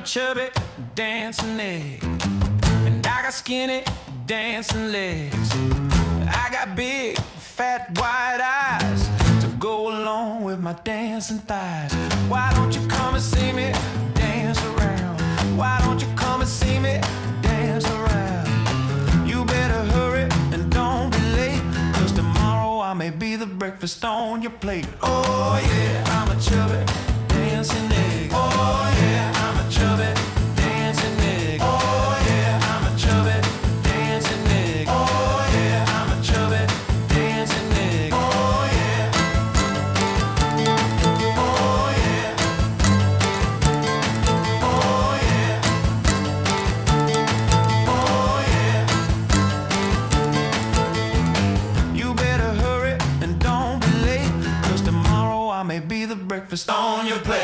a chubby dancing egg, and I got skinny dancing legs. I got big, fat, white eyes to go along with my dancing thighs. Why don't you come and see me dance around? Why don't you come and see me dance around? You better hurry and don't be late, 'cause tomorrow I may be the breakfast on your plate. Oh yeah, I'm a chubby dancing egg. Oh yeah, I'm a chubby dancing egg. Oh yeah, I'm a chubby dancing egg. Oh yeah, I'm a chubby dancing egg. Oh yeah. Oh yeah. Oh yeah. Oh yeah. You better hurry and don't be late, 'cause tomorrow I may be the breakfast on your plate.